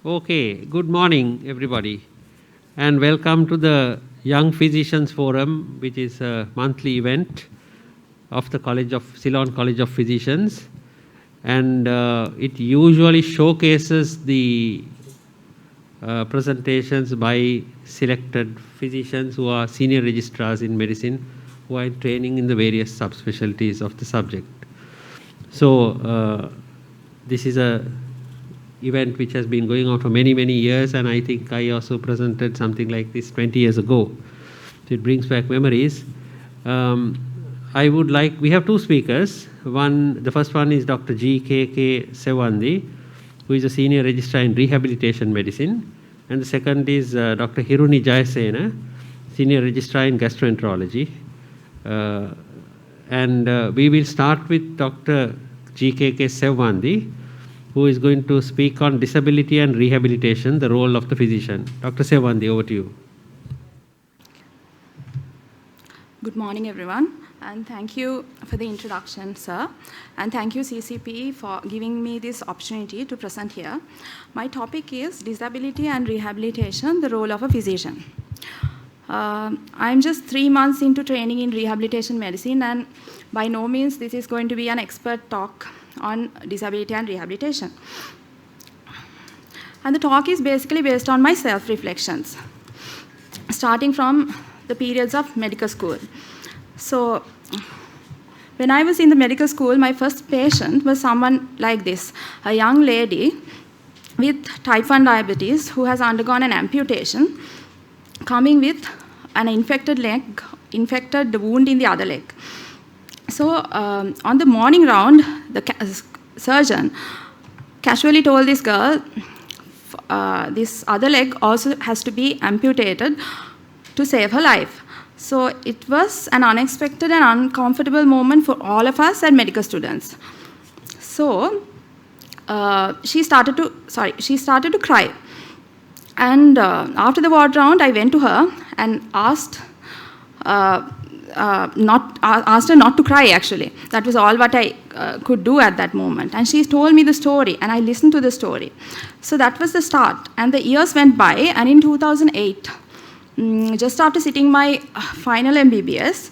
Okay, good morning, everybody, and welcome to the Young Physicians Forum, which is a monthly event of the Ceylon College of Physicians, and it usually showcases the presentations by selected physicians who are senior registrars in medicine, who are training in the various subspecialties of the subject. So this is a event which has been going on for many years, and I think I also presented something like this 20 years ago. So it brings back memories. We have two speakers. The first one is Dr. G.K.K. Sevandi, who is a senior registrar in rehabilitation medicine, and the second is Dr. Hiruni Jayasena, senior registrar in gastroenterology. We will start with Dr. G.K.K. Sevandi, who is going to speak on disability and rehabilitation, the role of the physician. Dr. Sevandi, over to you. Good morning, everyone, and thank you for the introduction, sir. And thank you, CCP, for giving me this opportunity to present here. My topic is disability and rehabilitation, the role of a physician. I'm just 3 months into training in rehabilitation medicine, and by no means this is going to be an expert talk on disability and rehabilitation. And the talk is basically based on my self-reflections, starting from the periods of medical school. So when I was in the medical school, my first patient was someone like this, a young lady with type 1 diabetes who has undergone an amputation, coming with an infected wound in the other leg. So on the morning round, the surgeon casually told this girl, this other leg also has to be amputated to save her life. So it was an unexpected and uncomfortable moment for all of us as medical students. So she started to cry. And after the ward round, I went to her and asked her not to cry, actually. That was all what I could do at that moment. And she told me the story, and I listened to the story. So that was the start. And the years went by, and in 2008, just after sitting my final MBBS,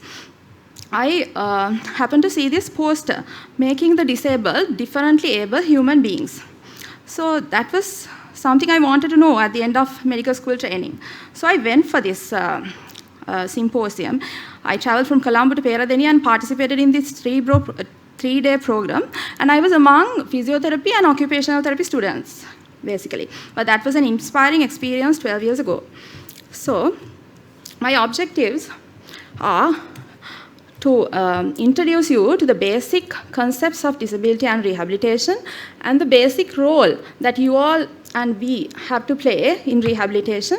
I happened to see this poster, making the disabled differently able human beings. So that was something I wanted to know at the end of medical school training. So I went for this symposium. I traveled from Colombo to Peradeniya and participated in this three-day program. And I was among physiotherapy and occupational therapy students, basically. But that was an inspiring experience 12 years ago. So my objectives are to introduce you to the basic concepts of disability and rehabilitation and the basic role that you all and we have to play in rehabilitation,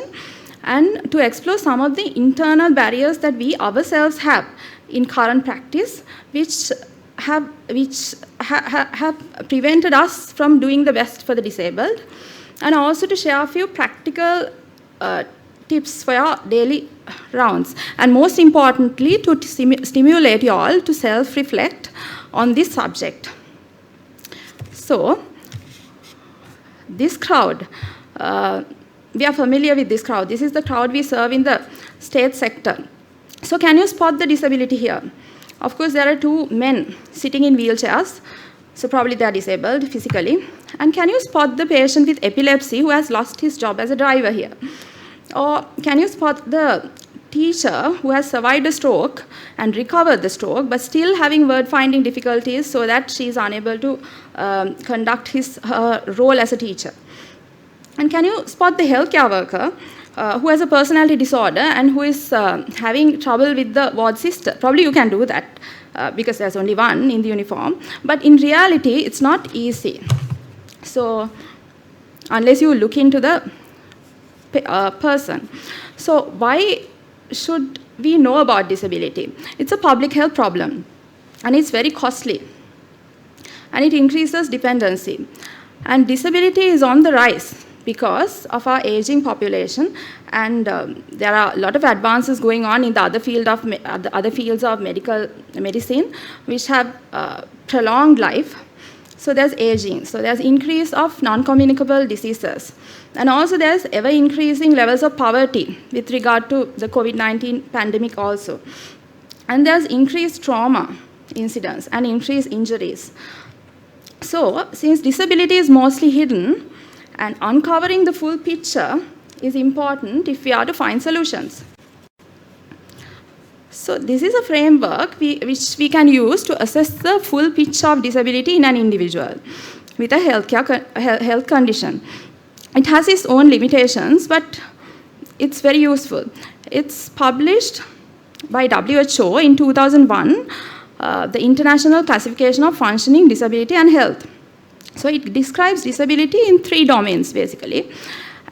and to explore some of the internal barriers that we ourselves have in current practice, which have prevented us from doing the best for the disabled, and also to share a few practical tips for your daily rounds, and most importantly, to stimulate you all to self-reflect on this subject. So, this crowd, we are familiar with this crowd. This is the crowd we serve in the state sector. So can you spot the disability here? Of course, there are two men sitting in wheelchairs, so probably they are disabled physically. And can you spot the patient with epilepsy who has lost his job as a driver here? Or can you spot the teacher who has survived a stroke and recovered the stroke, but still having word-finding difficulties so that she is unable to conduct her role as a teacher? And can you spot the healthcare worker who has a personality disorder and who is having trouble with the ward sister? Probably you can do that because there's only one in the uniform. But in reality, it's not easy. So unless you look into the person. So why should we know about disability? It's a public health problem, and it's very costly, and it increases dependency. And disability is on the rise because of our aging population, and there are a lot of advances going on in the other fields of medicine, which have prolonged life. So there's aging. So there's increase of non-communicable diseases. And also there's ever increasing levels of poverty with regard to the COVID-19 pandemic also. And there's increased trauma incidents and increased injuries. So since disability is mostly hidden, and uncovering the full picture is important if we are to find solutions. So this is a framework which we can use to assess the full picture of disability in an individual with a health condition. It has its own limitations, but it's very useful. It's published by WHO in 2001, the International Classification of Functioning, Disability and Health. So it describes disability in 3 domains, basically.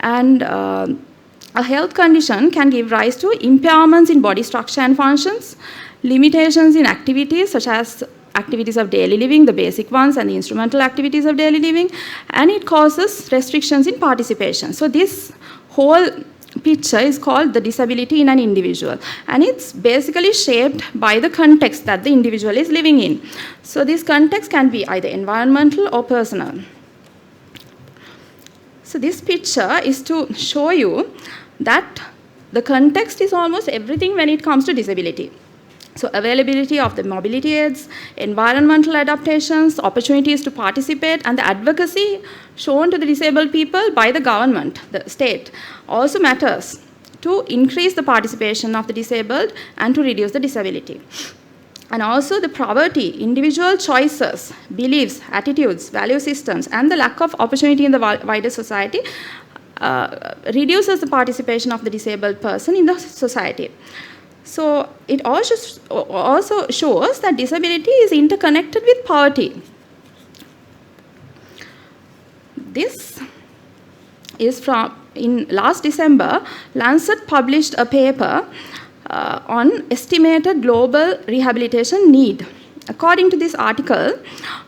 And a health condition can give rise to impairments in body structure and functions, limitations in activities such as activities of daily living, the basic ones, and the instrumental activities of daily living, and it causes restrictions in participation. So this whole picture is called the disability in an individual, and it's basically shaped by the context that the individual is living in. So this context can be either environmental or personal. So this picture is to show you that the context is almost everything when it comes to disability. So availability of the mobility aids, environmental adaptations, opportunities to participate, and the advocacy shown to the disabled people by the government, the state, also matters to increase the participation of the disabled and to reduce the disability. And also the poverty, individual choices, beliefs, attitudes, value systems, and the lack of opportunity in the wider society reduces the participation of the disabled person in the society. So it also shows that disability is interconnected with poverty. This is from, in last December, Lancet published a paper on estimated global rehabilitation need. According to this article,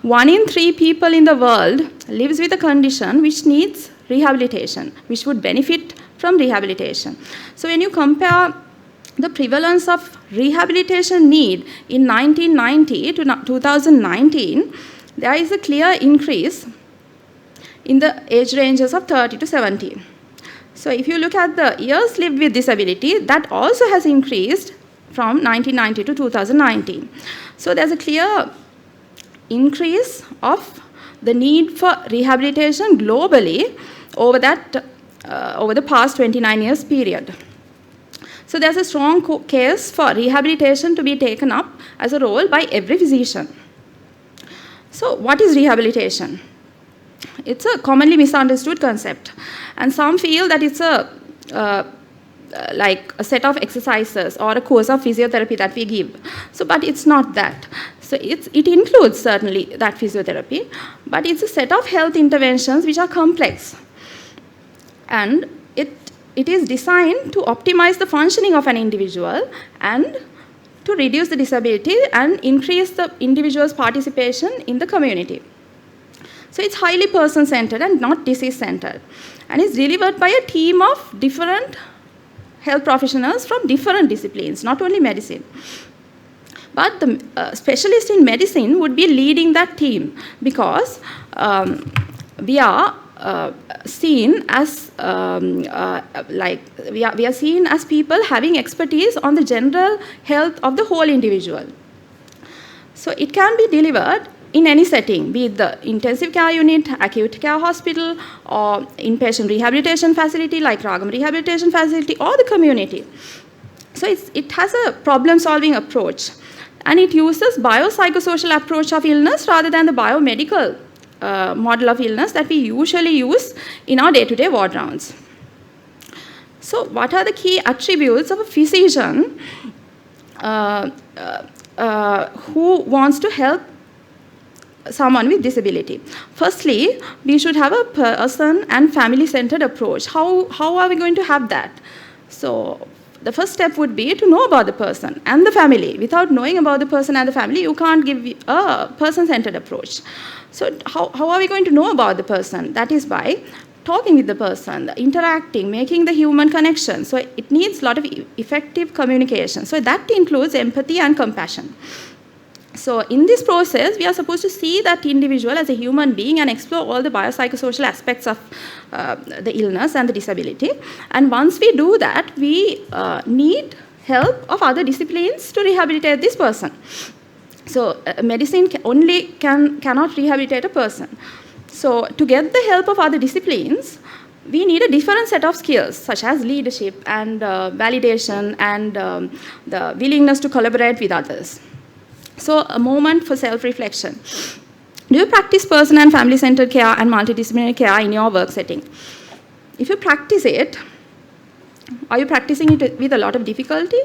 1 in 3 people in the world lives with a condition which needs rehabilitation, which would benefit from rehabilitation. So when you compare the prevalence of rehabilitation need in 1990 to 2019, there is a clear increase in the age ranges of 30 to 70. So if you look at the years lived with disability, that also has increased from 1990 to 2019. So there's a clear increase of the need for rehabilitation globally over the past 29 years period. So there's a strong case for rehabilitation to be taken up as a role by every physician. So what is rehabilitation? It's a commonly misunderstood concept, and some feel that it's like a set of exercises or a course of physiotherapy that we give. So, but it's not that. So it includes certainly that physiotherapy, but it's a set of health interventions which are complex, and it is designed to optimize the functioning of an individual and to reduce the disability and increase the individual's participation in the community. So it's highly person-centered and not disease-centered, and it's delivered by a team of different health professionals from different disciplines, not only medicine. But the specialist in medicine would be leading that team, because we are seen as we are seen as people having expertise on the general health of the whole individual. So it can be delivered in any setting, be it the intensive care unit, acute care hospital, or inpatient rehabilitation facility like Ragam Rehabilitation Facility, or the community. So it has a problem-solving approach, and it uses biopsychosocial approach of illness rather than the biomedical model of illness that we usually use in our day-to-day ward rounds. So what are the key attributes of a physician who wants to help someone with disability? Firstly, we should have a person and family-centered approach. How are we going to have that? So the first step would be to know about the person and the family. Without knowing about the person and the family, you can't give a person-centered approach. So how are we going to know about the person? That is by talking with the person, interacting, making the human connection. So it needs a lot of effective communication. So that includes empathy and compassion. So in this process, we are supposed to see that individual as a human being and explore all the biopsychosocial aspects of the illness and the disability. And once we do that, we need help of other disciplines to rehabilitate this person. So medicine cannot rehabilitate a person. So to get the help of other disciplines, we need a different set of skills, such as leadership and validation and the willingness to collaborate with others. So a moment for self-reflection. Do you practice person and family-centered care and multidisciplinary care in your work setting? If you practice it, are you practicing it with a lot of difficulty,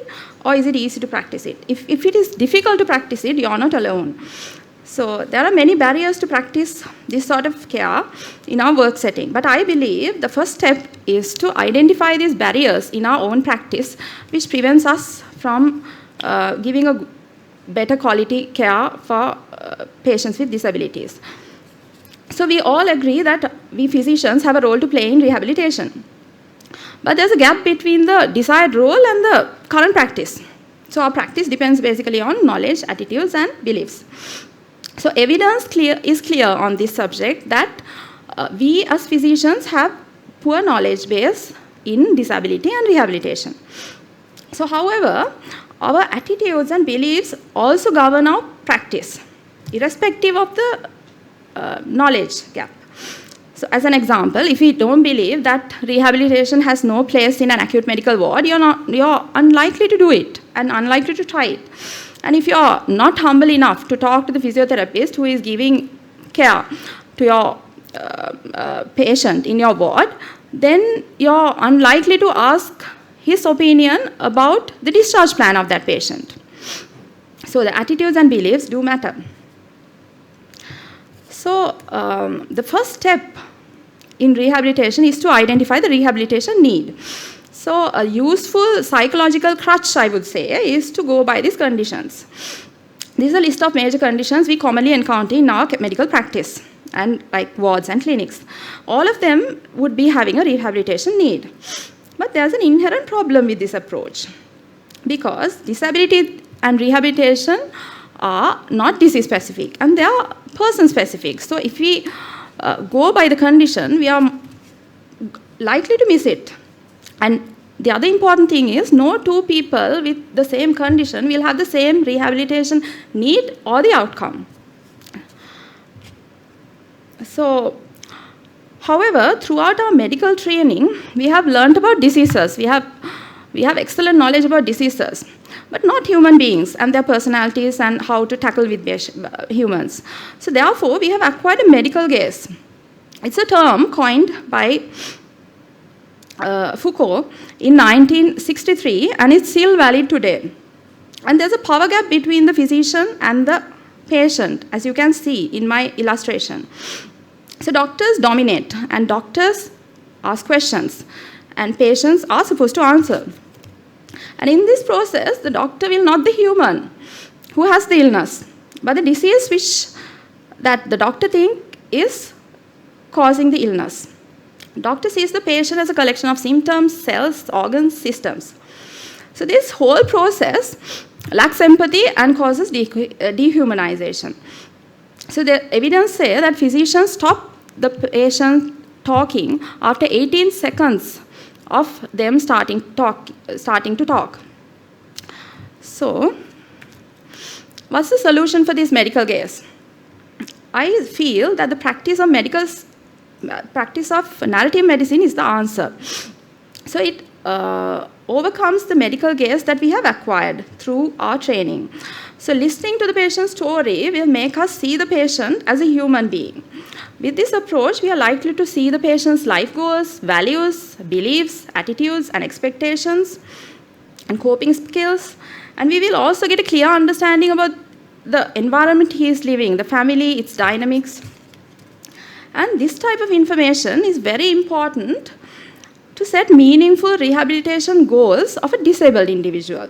or is it easy to practice it? If it is difficult to practice it, you are not alone. So there are many barriers to practice this sort of care in our work setting. But I believe the first step is to identify these barriers in our own practice, which prevents us from giving a better quality care for patients with disabilities. So we all agree that we physicians have a role to play in rehabilitation. But there's a gap between the desired role and the current practice. So our practice depends basically on knowledge, attitudes, and beliefs. So evidence is clear on this subject that we as physicians have poor knowledge base in disability and rehabilitation. So however, our attitudes and beliefs also govern our practice, irrespective of the knowledge gap. So as an example, if we don't believe that rehabilitation has no place in an acute medical ward, you're unlikely to do it and unlikely to try it. And if you're not humble enough to talk to the physiotherapist who is giving care to your patient in your ward, then you're unlikely to ask his opinion about the discharge plan of that patient. So the attitudes and beliefs do matter. So the first step in rehabilitation is to identify the rehabilitation need. So a useful psychological crutch, I would say, is to go by these conditions. This is a list of major conditions we commonly encounter in our medical practice, and like wards and clinics. All of them would be having a rehabilitation need. But there's an inherent problem with this approach, because disability and rehabilitation are not disease specific and they are person specific. So if we go by the condition, we are likely to miss it. And the other important thing is, no two people with the same condition will have the same rehabilitation need or the outcome. So, however, throughout our medical training, we have learned about diseases. We have excellent knowledge about diseases, but not human beings and their personalities and how to tackle with humans. So therefore, we have acquired a medical gaze. It's a term coined by Foucault in 1963, and it's still valid today. And there's a power gap between the physician and the patient, as you can see in my illustration. So doctors dominate, and doctors ask questions, and patients are supposed to answer. And in this process, the doctor will not the human who has the illness, but the disease that the doctor thinks is causing the illness. Doctor sees the patient as a collection of symptoms, cells, organs, systems. So this whole process lacks empathy and causes dehumanization. So the evidence says that physicians stop the patient talking after 18 seconds of them starting to talk. So, what's the solution for this medical gaze? I feel that the practice of narrative medicine is the answer. So it overcomes the medical gaze that we have acquired through our training. So listening to the patient's story will make us see the patient as a human being. With this approach, we are likely to see the patient's life goals, values, beliefs, attitudes, and expectations, and coping skills. And we will also get a clear understanding about the environment he is living, the family, its dynamics. And this type of information is very important to set meaningful rehabilitation goals of a disabled individual.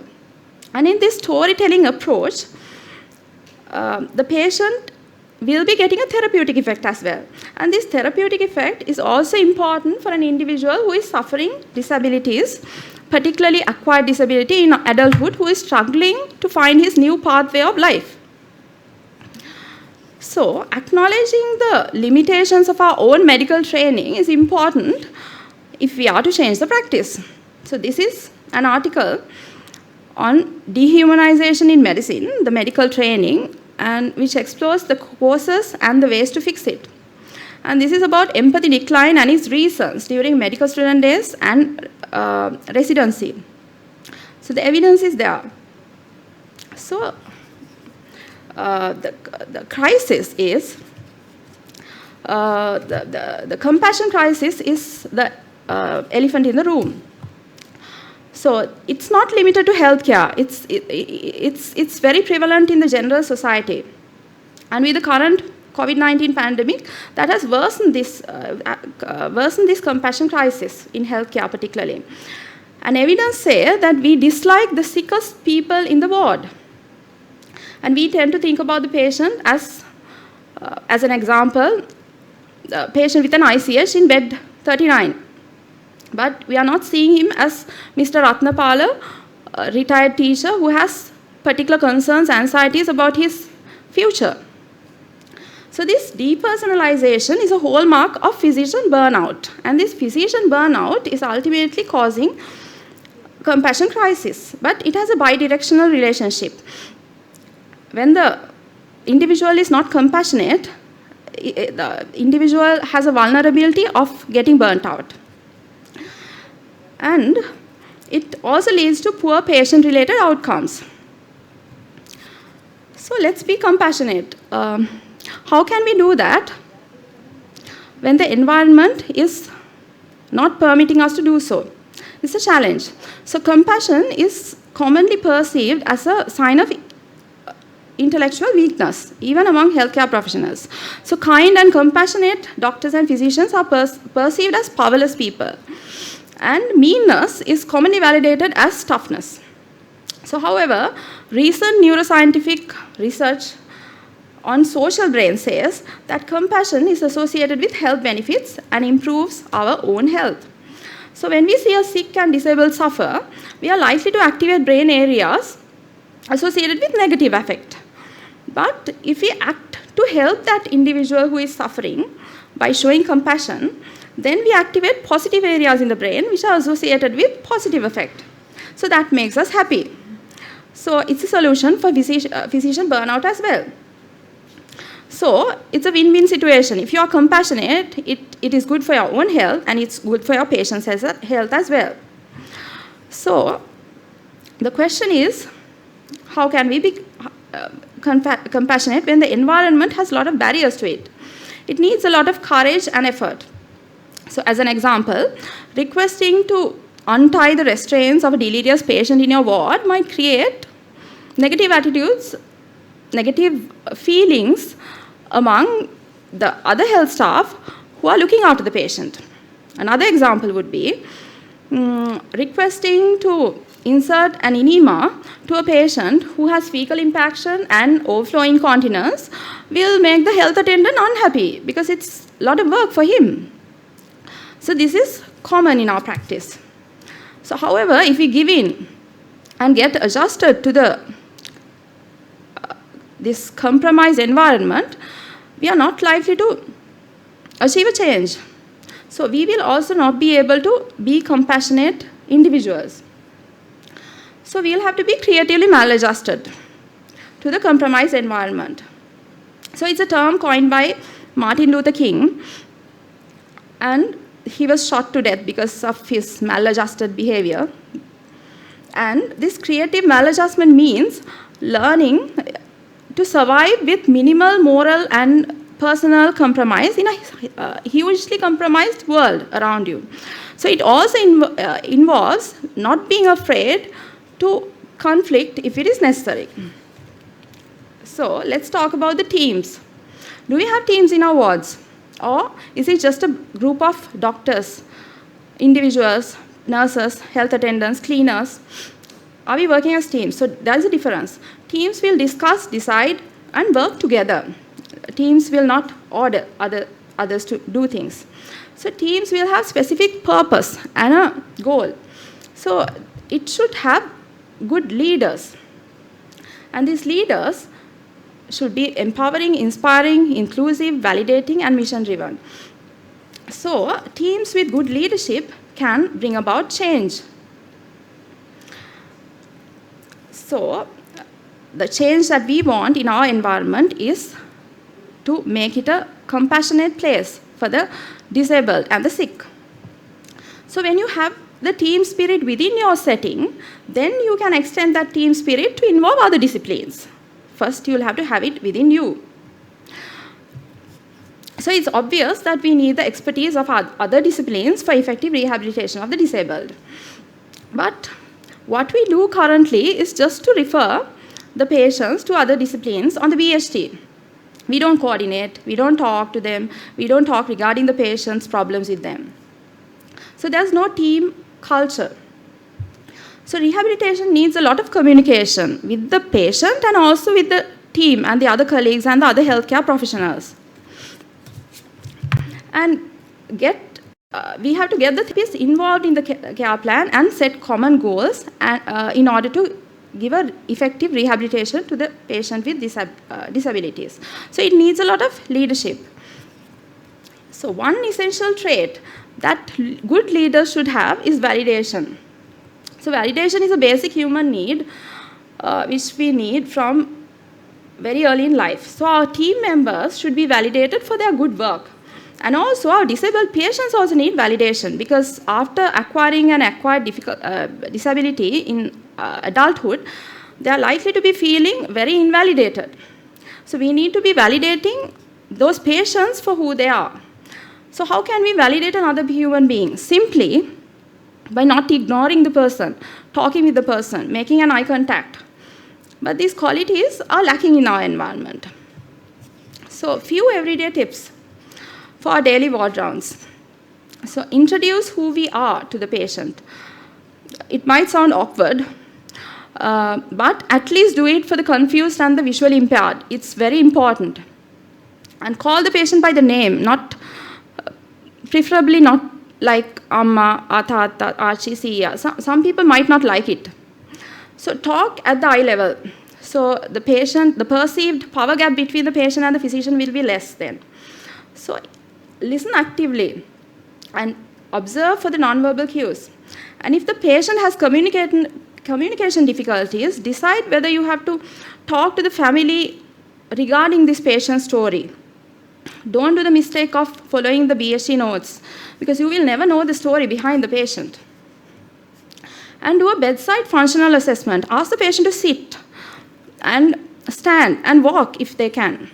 And in this storytelling approach, the patient will be getting a therapeutic effect as well. And this therapeutic effect is also important for an individual who is suffering disabilities, particularly acquired disability in adulthood, who is struggling to find his new pathway of life. So, acknowledging the limitations of our own medical training is important if we are to change the practice. So, this is an article on dehumanization in medicine, the medical training, and which explores the causes and the ways to fix it. And this is about empathy decline and its reasons during medical student days and residency. So, the evidence is there. So, the crisis is, the compassion crisis is the elephant in the room. So it's not limited to healthcare. It's very prevalent in the general society. And with the current COVID-19 pandemic, that has worsened this compassion crisis in healthcare particularly. And evidence says that we dislike the sickest people in the ward. And we tend to think about the patient as an example, the patient with an ICH in bed 39. But we are not seeing him as Mr. Ratnapala, a retired teacher who has particular concerns, anxieties about his future. So this depersonalization is a hallmark of physician burnout. And this physician burnout is ultimately causing compassion crisis. But it has a bidirectional relationship. When the individual is not compassionate, the individual has a vulnerability of getting burnt out. And it also leads to poor patient-related outcomes. So let's be compassionate. How can we do that when the environment is not permitting us to do so? It's a challenge. So compassion is commonly perceived as a sign of intellectual weakness, even among healthcare professionals. So kind and compassionate doctors and physicians are perceived as powerless people. And meanness is commonly validated as toughness. So however, recent neuroscientific research on social brain says that compassion is associated with health benefits and improves our own health. So when we see a sick and disabled suffer, we are likely to activate brain areas associated with negative affect. But if we act to help that individual who is suffering by showing compassion, then we activate positive areas in the brain which are associated with positive effect. So that makes us happy. So it's a solution for physician burnout as well. So it's a win-win situation. If you are compassionate, it is good for your own health and it's good for your patient's health as well. So the question is, how can we be compassionate when the environment has a lot of barriers to it? It needs a lot of courage and effort. So as an example, requesting to untie the restraints of a delirious patient in your ward might create negative attitudes, negative feelings among the other health staff who are looking after the patient. Another example would be requesting to insert an enema to a patient who has fecal impaction and overflow incontinence will make the health attendant unhappy because it's a lot of work for him. So this is common in our practice. So however, if we give in and get adjusted to this compromised environment, we are not likely to achieve a change. So we will also not be able to be compassionate individuals. So we'll have to be creatively maladjusted to the compromised environment. So it's a term coined by Martin Luther King, and he was shot to death because of his maladjusted behavior. And this creative maladjustment means learning to survive with minimal moral and personal compromise in a hugely compromised world around you. So it also involves not being afraid to conflict if it is necessary. So let's talk about the teams. Do we have teams in our wards? Or is it just a group of doctors, individuals, nurses, health attendants, cleaners? Are we working as teams? So there's a difference. Teams will discuss, decide, and work together. Teams will not order others to do things. So teams will have specific purpose and a goal. So it should have good leaders. And these leaders should be empowering, inspiring, inclusive, validating, and mission-driven. So, teams with good leadership can bring about change. So, the change that we want in our environment is to make it a compassionate place for the disabled and the sick. So, when you have the team spirit within your setting, then you can extend that team spirit to involve other disciplines. First, you'll have to have it within you. So it's obvious that we need the expertise of other disciplines for effective rehabilitation of the disabled. But what we do currently is just to refer the patients to other disciplines on the BHT. We don't coordinate, we don't talk to them, we don't talk regarding the patient's problems with them. So there's no team culture. So rehabilitation needs a lot of communication with the patient and also with the team and the other colleagues and the other healthcare professionals. And we have to get the therapists involved in the care plan and set common goals in order to give an effective rehabilitation to the patient with disabilities. So it needs a lot of leadership. So one essential trait that good leaders should have is validation. So validation is a basic human need which we need from very early in life. So our team members should be validated for their good work. And also our disabled patients also need validation, because after acquiring an acquired disability in adulthood, they are likely to be feeling very invalidated. So we need to be validating those patients for who they are. So how can we validate another human being? Simply by not ignoring the person, talking with the person, making an eye contact. But these qualities are lacking in our environment. So few everyday tips for our daily ward rounds. So introduce who we are to the patient. It might sound awkward, but at least do it for the confused and the visually impaired. It's very important. And call the patient by the name, preferably not like Amma, Atata, Archie, Sia. Some people might not like it. So talk at the eye level. So the perceived power gap between the patient and the physician will be less then. So listen actively and observe for the nonverbal cues. And if the patient has communication difficulties, decide whether you have to talk to the family regarding this patient's story. Don't do the mistake of following the BHT notes, because you will never know the story behind the patient. And do a bedside functional assessment. Ask the patient to sit and stand and walk if they can.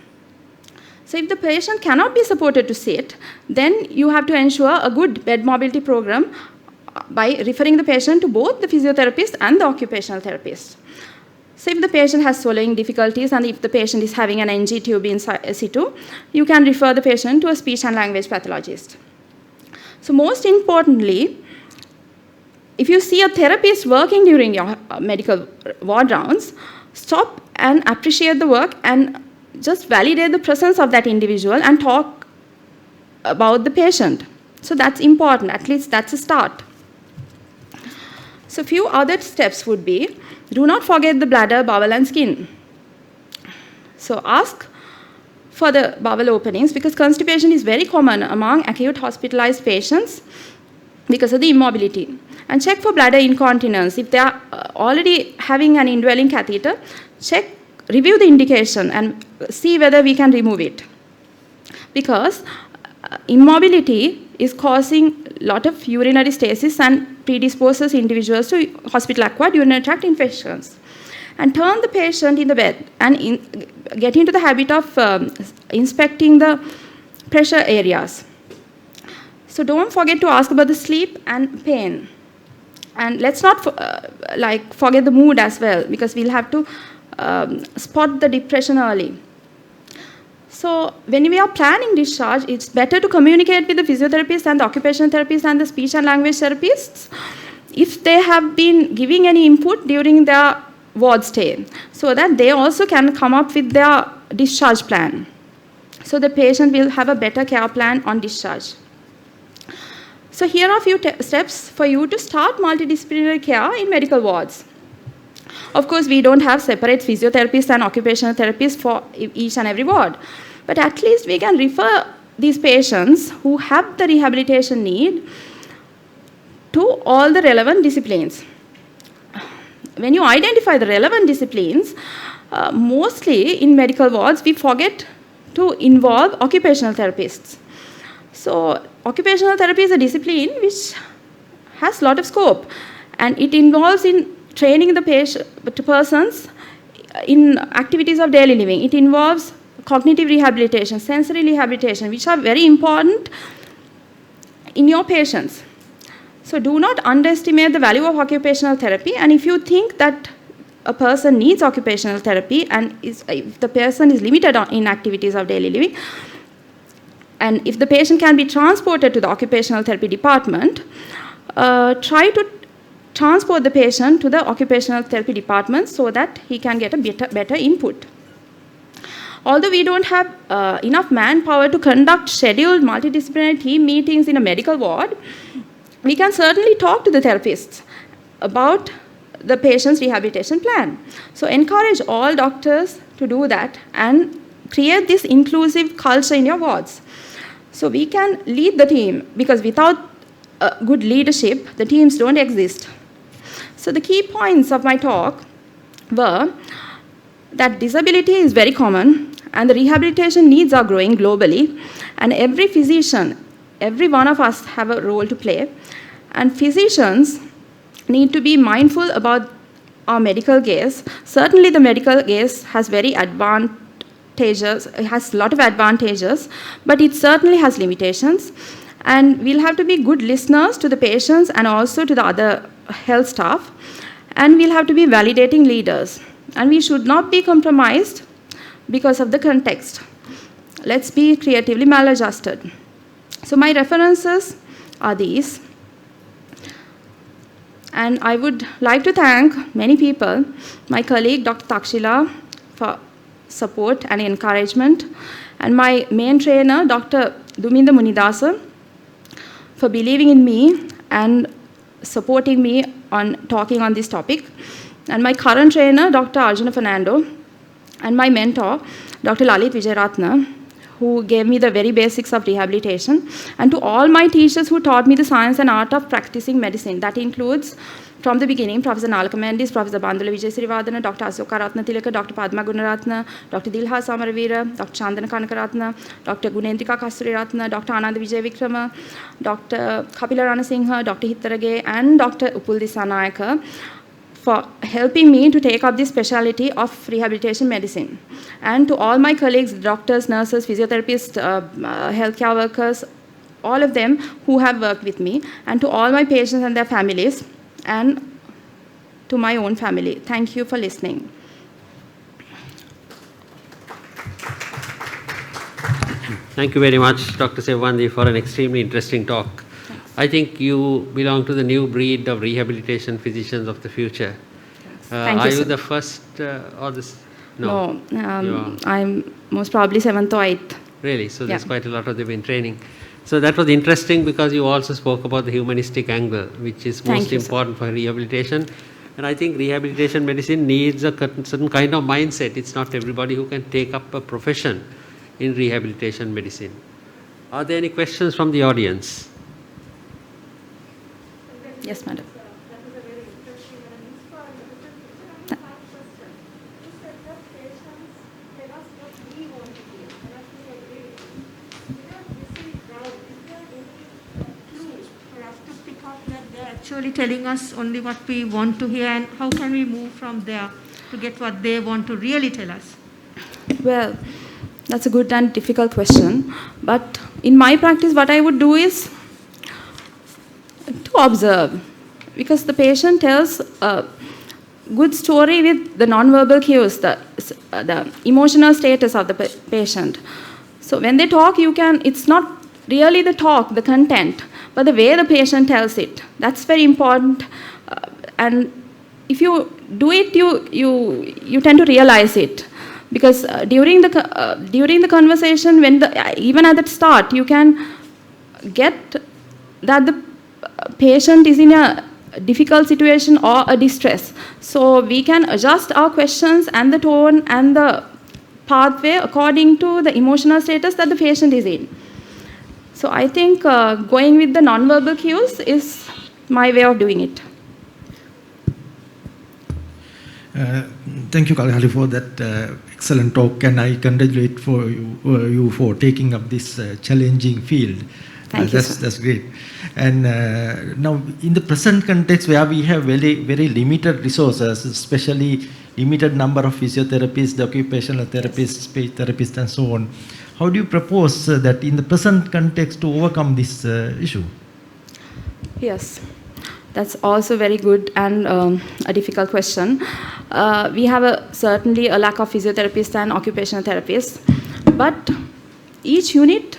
So if the patient cannot be supported to sit, then you have to ensure a good bed mobility program by referring the patient to both the physiotherapist and the occupational therapist. So if the patient has swallowing difficulties and if the patient is having an NG tube in situ, you can refer the patient to a speech and language pathologist. So most importantly, if you see a therapist working during your medical ward rounds, stop and appreciate the work and just validate the presence of that individual and talk about the patient. So that's important, at least that's a start. So few other steps would be, do not forget the bladder, bowel and skin. So ask for the bowel openings, because constipation is very common among acute hospitalized patients because of the immobility. And check for bladder incontinence. If they are already having an indwelling catheter, review the indication and see whether we can remove it. Because immobility is causing a lot of urinary stasis and predisposes individuals to hospital-acquired urinary tract infections. And turn the patient in the bed and get into the habit of inspecting the pressure areas. So don't forget to ask about the sleep and pain. And let's not forget the mood as well, because we'll have to spot the depression early. So when we are planning discharge, it's better to communicate with the physiotherapist and the occupational therapist and the speech and language therapists if they have been giving any input during their ward stay, so that they also can come up with their discharge plan. So the patient will have a better care plan on discharge. So here are a few steps for you to start multidisciplinary care in medical wards. Of course, we don't have separate physiotherapists and occupational therapists for each and every ward, but at least we can refer these patients who have the rehabilitation need to all the relevant disciplines. When you identify the relevant disciplines, mostly in medical wards, we forget to involve occupational therapists. So, occupational therapy is a discipline which has a lot of scope, and it involves in training the persons in activities of daily living. It involves cognitive rehabilitation, sensory rehabilitation, which are very important in your patients. So do not underestimate the value of occupational therapy, and if you think that a person needs occupational therapy and if the person is limited in activities of daily living, and if the patient can be transported to the occupational therapy department, try to transport the patient to the occupational therapy department so that he can get a better input. Although we don't have enough manpower to conduct scheduled multidisciplinary team meetings in a medical ward, we can certainly talk to the therapists about the patient's rehabilitation plan. So encourage all doctors to do that and create this inclusive culture in your wards. So we can lead the team, because without good leadership, the teams don't exist. So the key points of my talk were that disability is very common and the rehabilitation needs are growing globally, and every physician, every one of us have a role to play, and physicians need to be mindful about our medical gaze. Certainly the medical gaze has very advantages, it has a lot of advantages, but it certainly has limitations, and we'll have to be good listeners to the patients and also to the other health staff, and we'll have to be validating leaders, and we should not be compromised because of the context. Let's be creatively maladjusted. So my references are these, and I would like to thank many people, my colleague Dr. Takshila for support and encouragement, and my main trainer Dr. Duminda Munidasa for believing in me and supporting me on talking on this topic, and my current trainer Dr. Arjuna Fernando, and my mentor Dr. Lalit Vijayaratna, who gave me the very basics of rehabilitation, and to all my teachers who taught me the science and art of practicing medicine. That includes, from the beginning, Professor Nalaka Mendis, Professor Bandula Vijayasrivadana, Dr. Asoka Ratna Tilaka, Dr. Padma Gunaratna, Dr. Dilha Samaravira, Dr. Chandana Kanakaratna, Dr. Gunendrika Kasturi Ratna, Dr. Anand Vijay Vikrama, Dr. Kapila Ranasinghe, Dr. Hittarage, and Dr. Upul Disanayaka for helping me to take up this specialty of rehabilitation medicine. And to all my colleagues, doctors, nurses, physiotherapists, healthcare workers, all of them who have worked with me, and to all my patients and their families, and to my own family. Thank you for listening. Thank you very much, Dr. Sevvandi, for an extremely interesting talk. I think you belong to the new breed of rehabilitation physicians of the future. Thank are you, you sir. the first or this? No, You I'm most probably 7th or 8th. Really? So there's Yeah. quite a lot of them in training. So that was interesting because you also spoke about the humanistic angle, which is Thank most you, sir. important for rehabilitation. And I think rehabilitation medicine needs a certain kind of mindset. It's not everybody who can take up a profession in rehabilitation medicine. Are there any questions from the audience? Yes, madam. Actually telling us only what we want to hear, and how can we move from there to get what they want to really tell us? Well, that's a good and difficult question. But in my practice, what I would do is to observe, because the patient tells a good story with the non-verbal cues, the emotional status of the patient. So when they talk, it's not really the talk, the content, but the way the patient tells it. That's very important. And if you do it, you tend to realize it. Because during the conversation, even at the start, you can get that the patient is in a difficult situation or a distress. So we can adjust our questions and the tone and the pathway according to the emotional status that the patient is in. So I think going with the non-verbal cues is my way of doing it. Thank you, Kalahari, for that excellent talk, and I congratulate you for taking up this challenging field. Thank you, sir. That's great. And now, in the present context where we have very limited resources, especially limited number of physiotherapists, the occupational therapists, speech therapists, and so on, how do you propose that in the present context to overcome this issue? Yes, that's also very good and a difficult question. We have certainly a lack of physiotherapists and occupational therapists, but each unit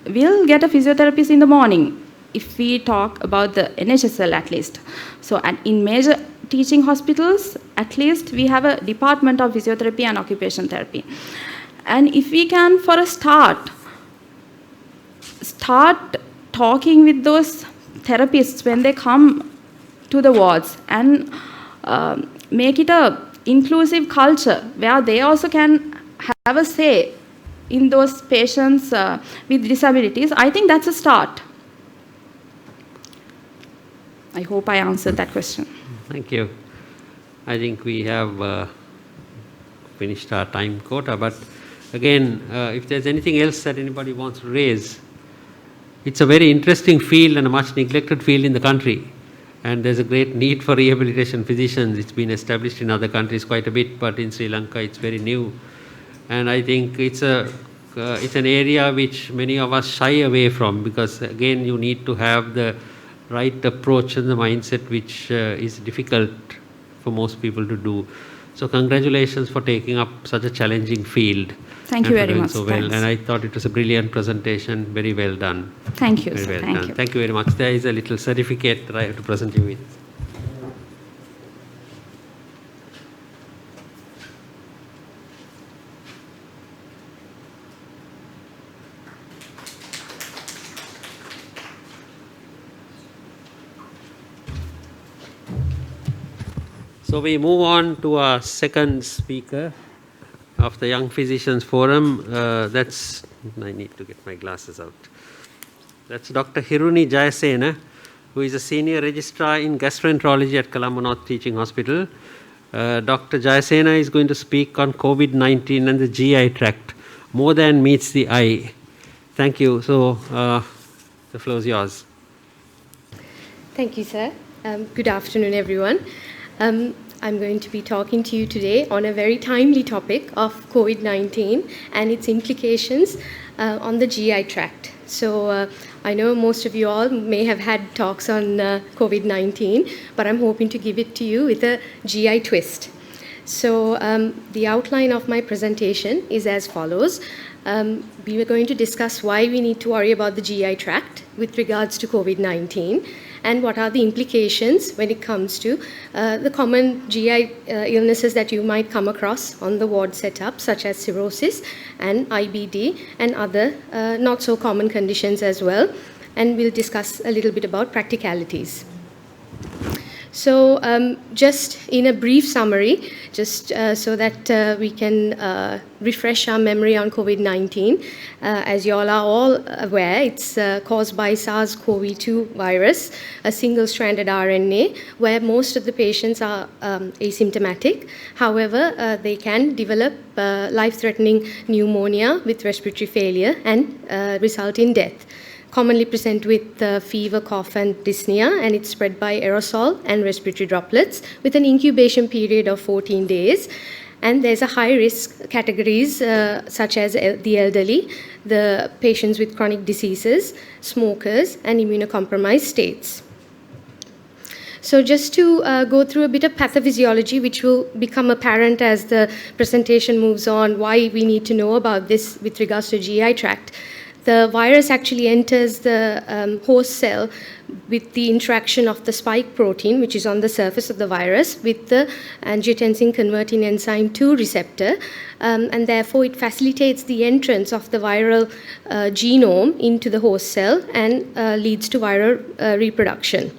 will get a physiotherapist in the morning if we talk about the NHSL at least. So in major teaching hospitals, at least we have a department of physiotherapy and occupational therapy. And if we can, for a start talking with those therapists when they come to the wards and make it a inclusive culture where they also can have a say in those patients with disabilities, I think that's a start. I hope I answered that question. Thank you. I think we have finished our time quota, but again, if there's anything else that anybody wants to raise, it's a very interesting field and a much neglected field in the country. And there's a great need for rehabilitation physicians. It's been established in other countries quite a bit, but in Sri Lanka it's very new. And I think it's an area which many of us shy away from, because again you need to have the right approach and the mindset, which is difficult for most people to do. So congratulations for taking up such a challenging field. Thank you very much. So well. Thanks. And I thought it was a brilliant presentation. Very well done. Thank you, Very sir. well Thank done. you. Thank you very much. There is a little certificate that I have to present you with. So we move on to our second speaker of the Young Physicians Forum. I need to get my glasses out. That's Dr. Hiruni Jayasena, who is a senior registrar in gastroenterology at Colombo North Teaching Hospital. Dr. Jayasena is going to speak on COVID-19 and the GI tract, more than meets the eye. Thank you. So the floor is yours. Thank you, sir. Good afternoon, everyone. I'm going to be talking to you today on a very timely topic of COVID-19 and its implications on the GI tract. So I know most of you all may have had talks on COVID-19, but I'm hoping to give it to you with a GI twist. So the outline of my presentation is as follows. We were going to discuss why we need to worry about the GI tract with regards to COVID-19, and what are the implications when it comes to the common GI illnesses that you might come across on the ward setup, such as cirrhosis and IBD and other not so common conditions as well. And we'll discuss a little bit about practicalities. So just in a brief summary, just so that we can refresh our memory on COVID-19, as you all are all aware, it's caused by SARS-CoV-2 virus, a single-stranded RNA, where most of the patients are asymptomatic. However, they can develop life-threatening pneumonia with respiratory failure and result in death. Commonly present with fever, cough, and dyspnea, and it's spread by aerosol and respiratory droplets with an incubation period of 14 days. And there's a high risk categories such as the elderly, the patients with chronic diseases, smokers, and immunocompromised states. So just to go through a bit of pathophysiology, which will become apparent as the presentation moves on, why we need to know about this with regards to GI tract. The virus actually enters the host cell with the interaction of the spike protein, which is on the surface of the virus, with the angiotensin converting enzyme 2 receptor, and therefore it facilitates the entrance of the viral genome into the host cell and leads to viral reproduction.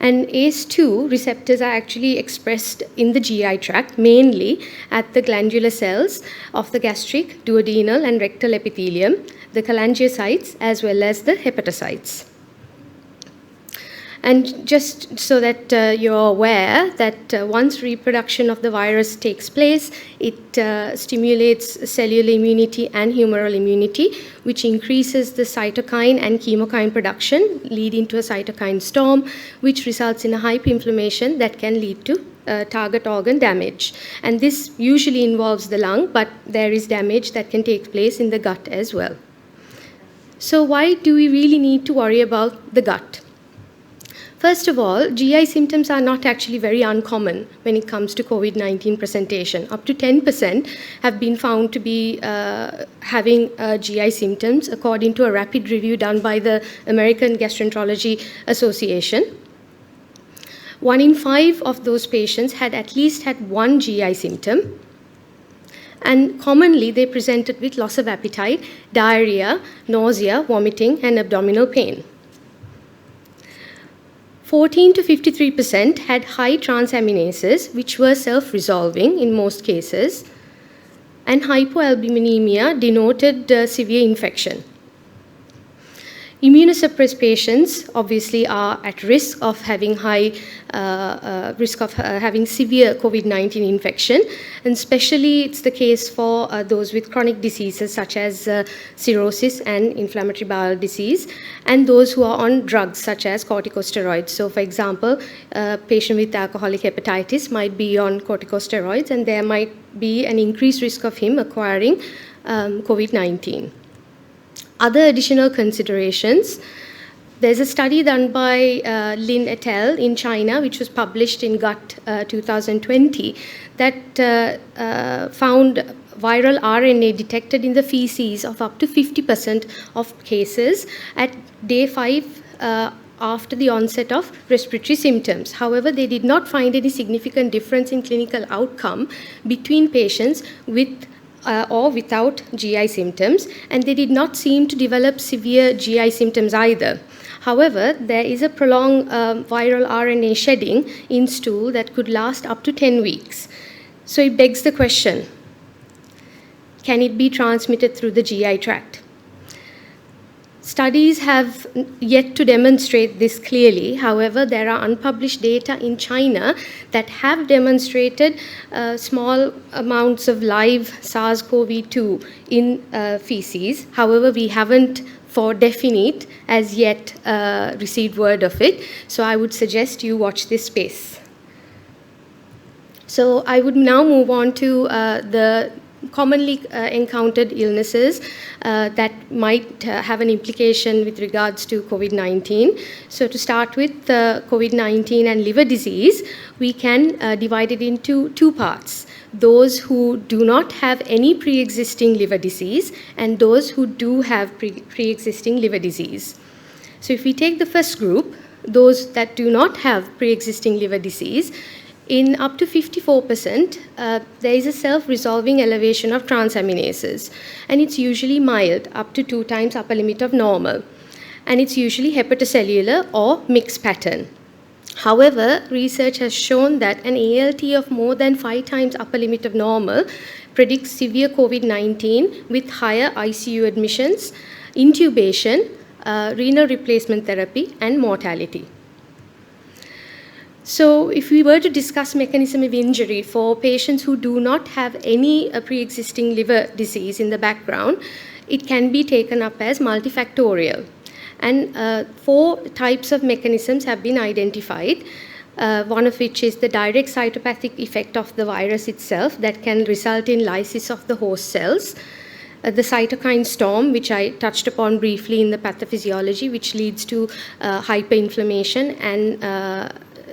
And ACE2 receptors are actually expressed in the GI tract, mainly at the glandular cells of the gastric, duodenal, and rectal epithelium, the cholangiocytes, as well as the hepatocytes. And just so that you're aware that once reproduction of the virus takes place, it stimulates cellular immunity and humoral immunity, which increases the cytokine and chemokine production, leading to a cytokine storm, which results in a hyperinflammation that can lead to target organ damage. And this usually involves the lung, but there is damage that can take place in the gut as well. So why do we really need to worry about the gut? First of all, GI symptoms are not actually very uncommon when it comes to COVID-19 presentation. Up to 10% have been found to be having GI symptoms, according to a rapid review done by the American Gastroenterology Association. 1 in 5 of those patients had at least had one GI symptom. And commonly, they presented with loss of appetite, diarrhea, nausea, vomiting, and abdominal pain. 14 to 53% had high transaminases, which were self-resolving in most cases, and hypoalbuminemia denoted severe infection. Immunosuppressed patients obviously are at risk of having having severe COVID-19 infection, and especially it's the case for those with chronic diseases such as cirrhosis and inflammatory bowel disease, and those who are on drugs such as corticosteroids. So, for example, a patient with alcoholic hepatitis might be on corticosteroids, and there might be an increased risk of him acquiring COVID-19. Other additional considerations, there's a study done by Lin et al. In China, which was published in Gut 2020, that found viral RNA detected in the feces of up to 50% of cases at day 5 after the onset of respiratory symptoms. However, they did not find any significant difference in clinical outcome between patients with or without GI symptoms, and they did not seem to develop severe GI symptoms either. However, there is a prolonged viral RNA shedding in stool that could last up to 10 weeks. So it begs the question, can it be transmitted through the GI tract? Studies have yet to demonstrate this clearly. However, there are unpublished data in China that have demonstrated small amounts of live SARS-CoV-2 in feces. However, we haven't for definite as yet received word of it. So I would suggest you watch this space. So I would now move on to the commonly encountered illnesses that might have an implication with regards to COVID-19. So to start with COVID-19 and liver disease, we can divide it into two parts. Those who do not have any pre-existing liver disease and those who do have pre-existing liver disease. So if we take the first group, those that do not have pre-existing liver disease, in up to 54%, there is a self-resolving elevation of transaminases, and it's usually mild, up to 2 times upper limit of normal, and it's usually hepatocellular or mixed pattern. However, research has shown that an ALT of more than 5 times upper limit of normal predicts severe COVID-19 with higher ICU admissions, intubation, renal replacement therapy, and mortality. So if we were to discuss mechanism of injury for patients who do not have any pre-existing liver disease in the background, it can be taken up as multifactorial. And 4 types of mechanisms have been identified, one of which is the direct cytopathic effect of the virus itself that can result in lysis of the host cells, the cytokine storm, which I touched upon briefly in the pathophysiology, which leads to hyperinflammation and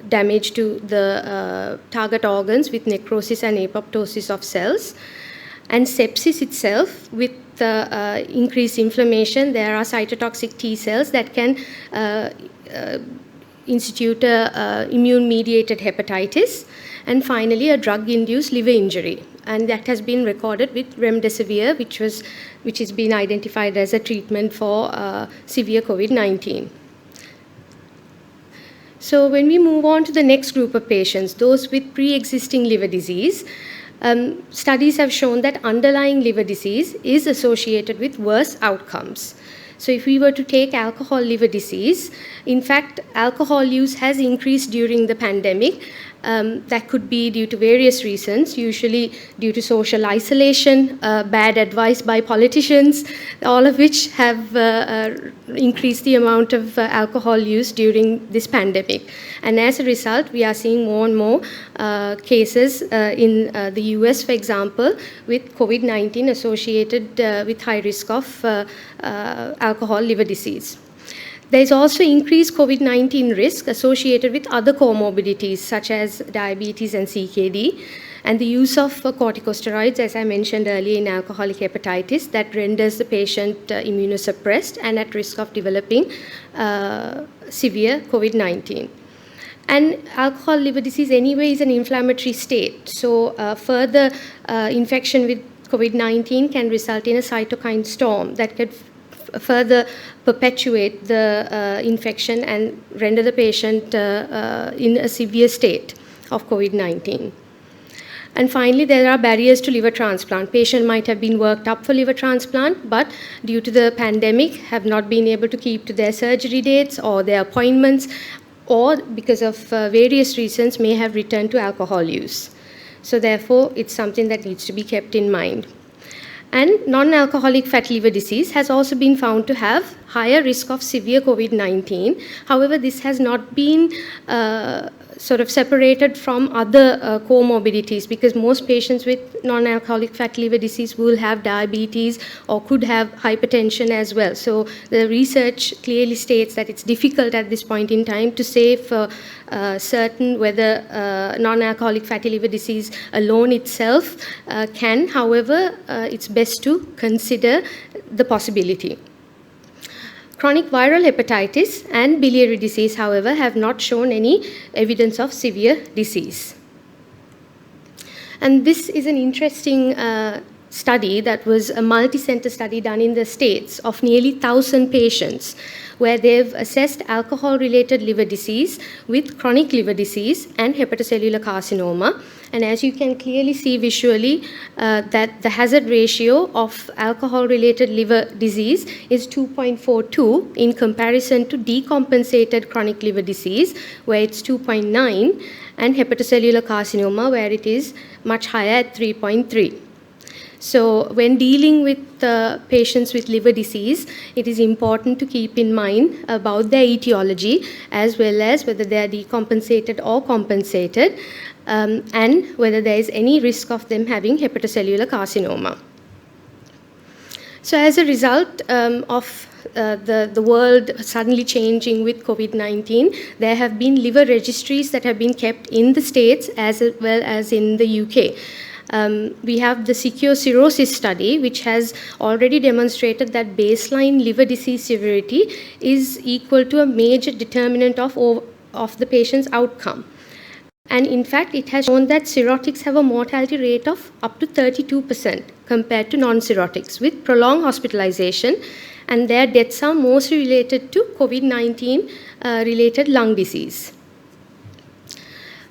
damage to the target organs with necrosis and apoptosis of cells, and sepsis itself with increased inflammation. There are cytotoxic T cells that can institute immune-mediated hepatitis, and finally a drug-induced liver injury, and that has been recorded with remdesivir, which has been identified as a treatment for severe COVID-19. So when we move on to the next group of patients, those with pre-existing liver disease, studies have shown that underlying liver disease is associated with worse outcomes. So if we were to take alcohol liver disease, in fact, alcohol use has increased during the pandemic. That could be due to various reasons, usually due to social isolation, bad advice by politicians, all of which have increased the amount of alcohol use during this pandemic. And as a result, we are seeing more and more cases in the US, for example, with COVID-19 associated with high risk of alcohol liver disease. There is also increased COVID-19 risk associated with other comorbidities such as diabetes and CKD, and the use of corticosteroids, as I mentioned earlier, in alcoholic hepatitis, that renders the patient immunosuppressed and at risk of developing severe COVID-19. And alcohol liver disease anyway is an inflammatory state, so further infection with COVID-19 can result in a cytokine storm that could further perpetuate the infection and render the patient in a severe state of COVID-19. And finally, there are barriers to liver transplant. Patient might have been worked up for liver transplant, but due to the pandemic, have not been able to keep to their surgery dates or their appointments, or because of various reasons may have returned to alcohol use. So therefore, it's something that needs to be kept in mind. And non-alcoholic fatty liver disease has also been found to have higher risk of severe COVID-19. However, this has not been sort of separated from other comorbidities, because most patients with non-alcoholic fatty liver disease will have diabetes or could have hypertension as well. So the research clearly states that it's difficult at this point in time to say for certain whether non-alcoholic fatty liver disease alone itself can. However, it's best to consider the possibility. Chronic viral hepatitis and biliary disease, however, have not shown any evidence of severe disease. And this is an interesting study that was a multi-center study done in the States of nearly 1,000 patients, where they've assessed alcohol-related liver disease with chronic liver disease and hepatocellular carcinoma. And as you can clearly see visually, that the hazard ratio of alcohol-related liver disease is 2.42 in comparison to decompensated chronic liver disease, where it's 2.9, and hepatocellular carcinoma, where it is much higher at 3.3. So when dealing with patients with liver disease, it is important to keep in mind about their etiology, as well as whether they are decompensated or compensated, and whether there is any risk of them having hepatocellular carcinoma. So as a result of the world suddenly changing with COVID-19, there have been liver registries that have been kept in the States as well as in the UK. We have the Secure Cirrhosis study, which has already demonstrated that baseline liver disease severity is equal to a major determinant of the patient's outcome. And in fact, it has shown that cirrhotics have a mortality rate of up to 32% compared to non-cirrhotics with prolonged hospitalization, and their deaths are mostly related to COVID-19 related lung disease.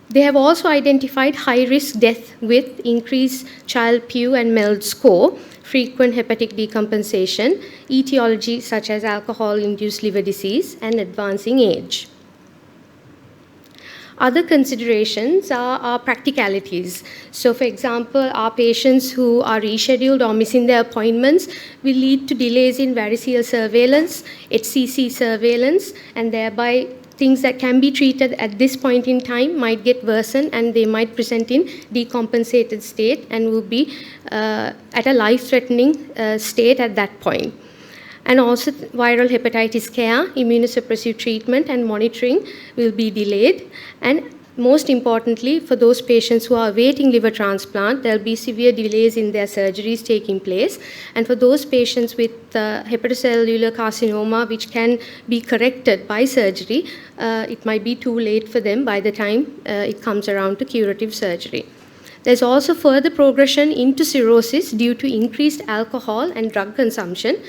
They have also identified high-risk death with increased Child-Pugh and MELD score, frequent hepatic decompensation, etiology such as alcohol-induced liver disease, and advancing age. Other considerations are practicalities. So for example, our patients who are rescheduled or missing their appointments will lead to delays in variceal surveillance, HCC surveillance, and thereby things that can be treated at this point in time might get worsened, and they might present in decompensated state and will be at a life-threatening state at that point. And also viral hepatitis care, immunosuppressive treatment and monitoring will be delayed. And most importantly, for those patients who are awaiting liver transplant, there will be severe delays in their surgeries taking place. And for those patients with hepatocellular carcinoma, which can be corrected by surgery, it might be too late for them by the time it comes around to curative surgery. There's also further progression into cirrhosis due to increased alcohol and drug consumption,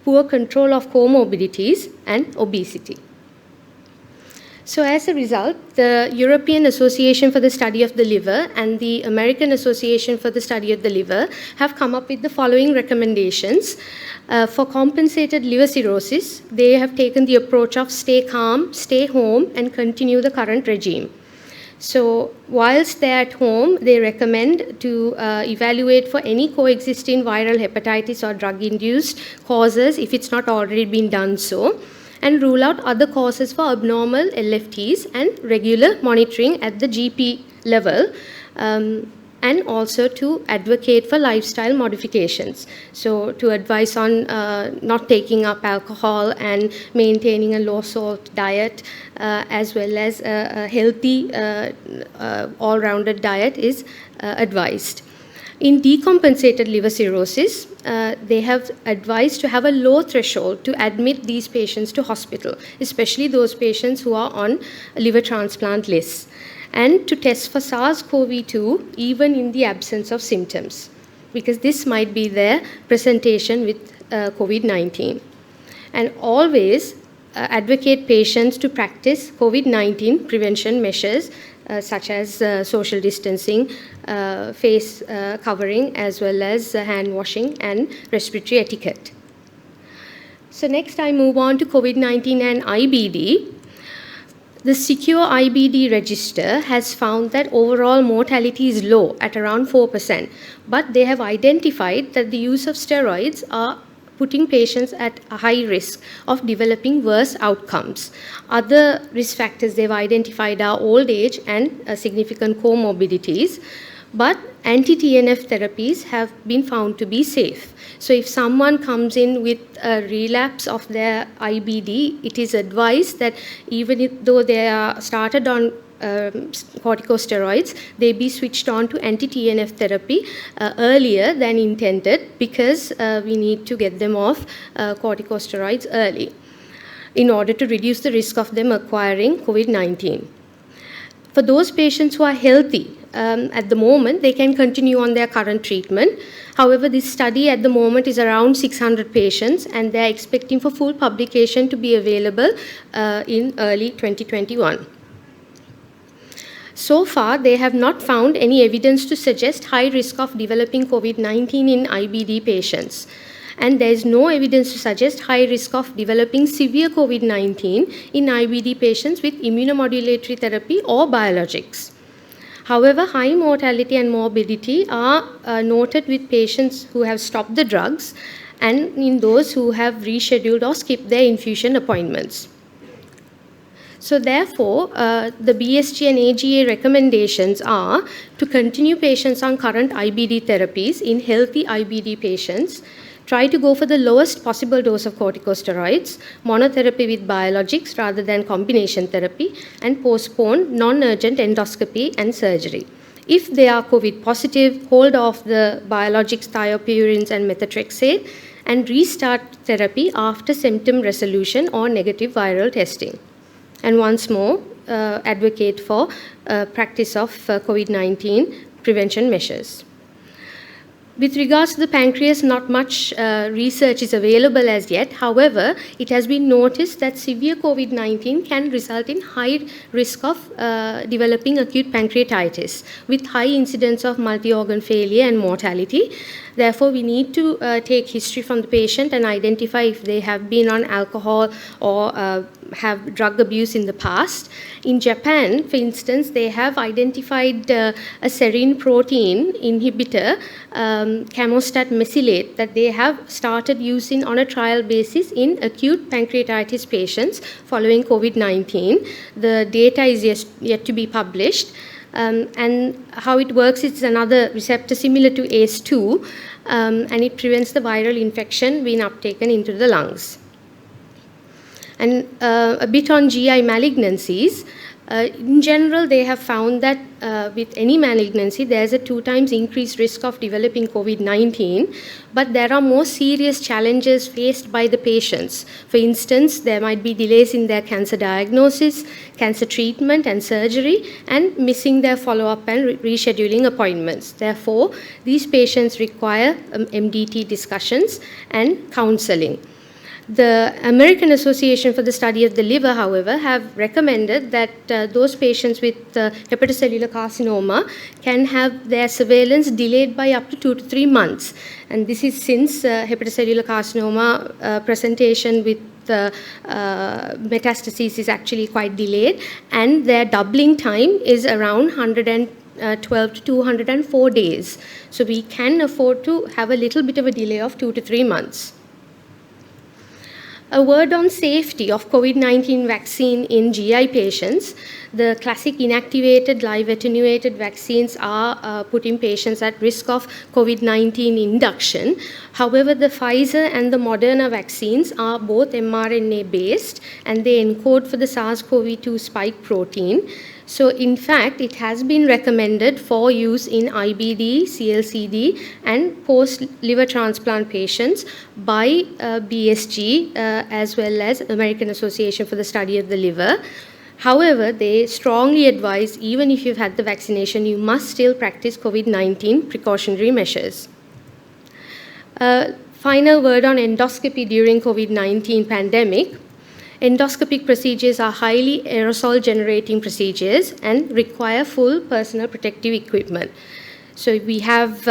poor control of comorbidities, and obesity. So as a result, the European Association for the Study of the Liver and the American Association for the Study of the Liver have come up with the following recommendations. For compensated liver cirrhosis, they have taken the approach of stay calm, stay home, and continue the current regime. So whilst they're at home, they recommend to evaluate for any coexisting viral hepatitis or drug-induced causes if it's not already been done so, and rule out other causes for abnormal LFTs and regular monitoring at the GP level, and also to advocate for lifestyle modifications. So to advise on not taking up alcohol and maintaining a low salt diet, as well as a healthy all-rounded diet is advised. In decompensated liver cirrhosis, they have advised to have a low threshold to admit these patients to hospital, especially those patients who are on liver transplant lists, and to test for SARS-CoV-2 even in the absence of symptoms, because this might be their presentation with COVID-19. And always advocate patients to practice COVID-19 prevention measures such as social distancing, face covering, as well as hand washing and respiratory etiquette. So next I move on to COVID-19 and IBD. The Secure IBD register has found that overall mortality is low at around 4%, but they have identified that the use of steroids are putting patients at a high risk of developing worse outcomes. Other risk factors they've identified are old age and significant comorbidities, but anti-TNF therapies have been found to be safe. So if someone comes in with a relapse of their IBD, it is advised that even though they are started on corticosteroids, they be switched on to anti-TNF therapy earlier than intended, because we need to get them off corticosteroids early in order to reduce the risk of them acquiring COVID-19. For those patients who are healthy, at the moment, they can continue on their current treatment. However, this study at the moment is around 600 patients, and they're expecting for full publication to be available in early 2021. So far, they have not found any evidence to suggest high risk of developing COVID-19 in IBD patients. And there is no evidence to suggest high risk of developing severe COVID-19 in IBD patients with immunomodulatory therapy or biologics. However, high mortality and morbidity are noted with patients who have stopped the drugs and in those who have rescheduled or skipped their infusion appointments. So therefore, the BSG and AGA recommendations are to continue patients on current IBD therapies in healthy IBD patients, try to go for the lowest possible dose of corticosteroids, monotherapy with biologics rather than combination therapy, and postpone non-urgent endoscopy and surgery. If they are COVID positive, hold off the biologics, thiopurines, and methotrexate, and restart therapy after symptom resolution or negative viral testing. And once more, advocate for practice of COVID-19 prevention measures. With regards to the pancreas, not much research is available as yet. However, it has been noticed that severe COVID-19 can result in high risk of developing acute pancreatitis with high incidence of multi-organ failure and mortality. Therefore, we need to take history from the patient and identify if they have been on alcohol or have drug abuse in the past. In Japan, for instance, they have identified a serine protein inhibitor, camostat mesylate, that they have started using on a trial basis in acute pancreatitis patients following COVID-19. The data is yet to be published. And how it works is another receptor similar to ACE2, and it prevents the viral infection being uptaken into the lungs. And a bit on GI malignancies. In general, they have found that with any malignancy, there's a 2 times increased risk of developing COVID-19, but there are more serious challenges faced by the patients. For instance, there might be delays in their cancer diagnosis, cancer treatment and surgery, and missing their follow-up and rescheduling appointments. Therefore, these patients require MDT discussions and counseling. The American Association for the Study of the Liver, however, have recommended that those patients with hepatocellular carcinoma can have their surveillance delayed by up to 2 to 3 months. And this is since hepatocellular carcinoma presentation with metastases is actually quite delayed, and their doubling time is around 112 to 204 days. So we can afford to have a little bit of a delay of 2 to 3 months. A word on safety of COVID-19 vaccine in GI patients. The classic inactivated live attenuated vaccines are putting patients at risk of COVID-19 induction. However, the Pfizer and the Moderna vaccines are both mRNA based, and they encode for the SARS-CoV-2 spike protein. So in fact, it has been recommended for use in IBD, CLCD, and post-liver transplant patients by BSG as well as American Association for the Study of the Liver. However, they strongly advise, even if you've had the vaccination, you must still practice COVID-19 precautionary measures. Final word on endoscopy during COVID-19 pandemic. Endoscopic procedures are highly aerosol generating procedures and require full personal protective equipment. So we have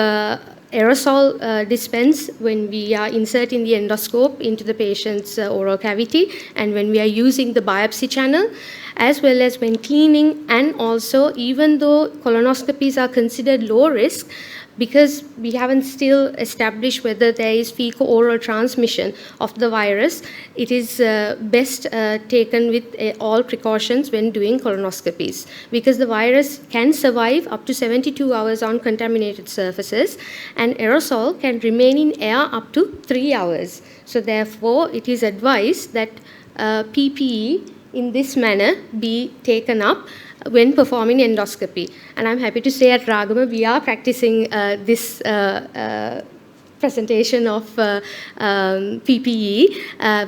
aerosol dispense when we are inserting the endoscope into the patient's oral cavity, and when we are using the biopsy channel, as well as when cleaning, and also even though colonoscopies are considered low risk, because we haven't still established whether there is fecal-oral transmission of the virus, it is best taken with all precautions when doing colonoscopies, because the virus can survive up to 72 hours on contaminated surfaces, and aerosol can remain in air up to 3 hours. So therefore, it is advised that PPE in this manner be taken up when performing endoscopy. And I'm happy to say at Ragama we are practicing this presentation of PPE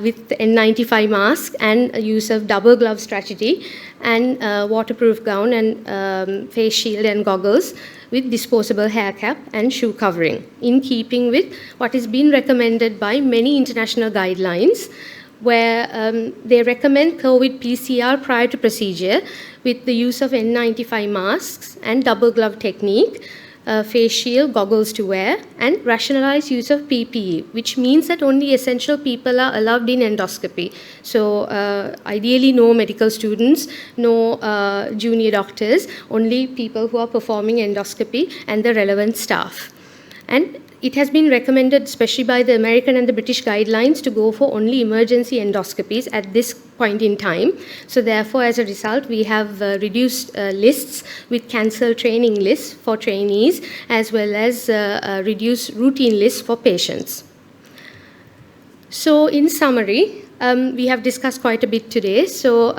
with N95 mask and use of double glove strategy, and waterproof gown and face shield and goggles with disposable hair cap and shoe covering, in keeping with what is being recommended by many international guidelines, where they recommend COVID PCR prior to procedure with the use of N95 masks and double glove technique, face shield, goggles to wear, and rationalized use of PPE, which means that only essential people are allowed in endoscopy. So ideally no medical students, no junior doctors, only people who are performing endoscopy and the relevant staff. And it has been recommended, especially by the American and the British guidelines, to go for only emergency endoscopies at this point in time. So therefore, as a result, we have reduced lists with cancelled training lists for trainees, as well as reduced routine lists for patients. So in summary, we have discussed quite a bit today. So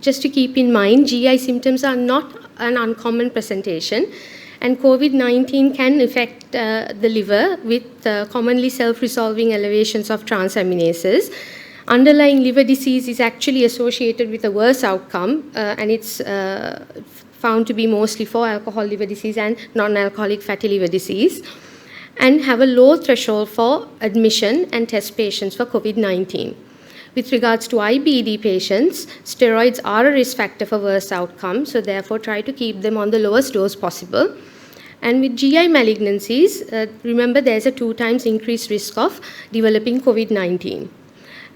just to keep in mind, GI symptoms are not an uncommon presentation, and COVID-19 can affect the liver with commonly self-resolving elevations of transaminases. Underlying liver disease is actually associated with a worse outcome, and it's found to be mostly for alcohol liver disease and non-alcoholic fatty liver disease, and have a low threshold for admission and test patients for COVID-19. With regards to IBD patients, steroids are a risk factor for worse outcomes, so therefore try to keep them on the lowest dose possible. And with GI malignancies, remember there's a 2 times increased risk of developing COVID-19.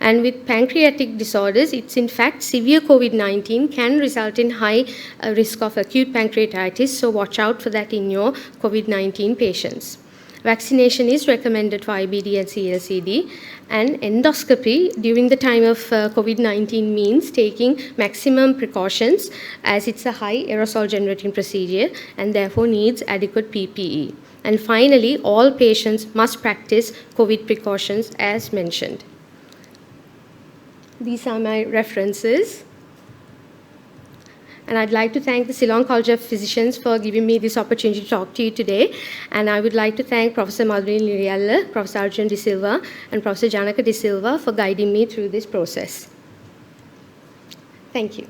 And with pancreatic disorders, it's in fact severe COVID-19 can result in high risk of acute pancreatitis, so watch out for that in your COVID-19 patients. Vaccination is recommended for IBD and CLCD, and endoscopy during the time of COVID-19 means taking maximum precautions, as it's a high aerosol generating procedure and therefore needs adequate PPE. And finally, all patients must practice COVID precautions as mentioned. These are my references. And I'd like to thank the Ceylon College of Physicians for giving me this opportunity to talk to you today. And I would like to thank Professor Madhuri Niriyalla, Professor Arjun De Silva, and Professor Janaka De Silva for guiding me through this process. Thank you.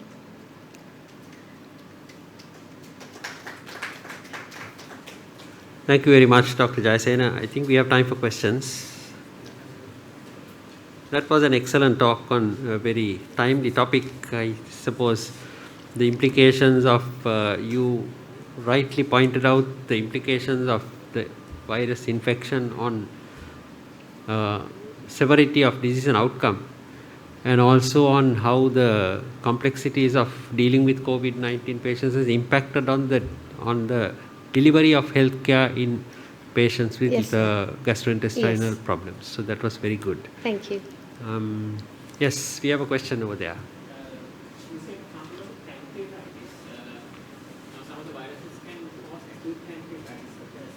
Thank you very much, Dr. Jayasena. I think we have time for questions. that was an excellent talk on a very timely topic. I suppose the implications of, you rightly pointed out the implications of the virus infection on severity of disease and outcome, and also on how the complexities of dealing with COVID-19 patients has impacted on the delivery of healthcare in patients with Yes. gastrointestinal Yes. problems. So that was very good. Thank you. Yes, we have a question over there. You said something about pancreatitis. Now some of the viruses can cause acute pancreatitis, such as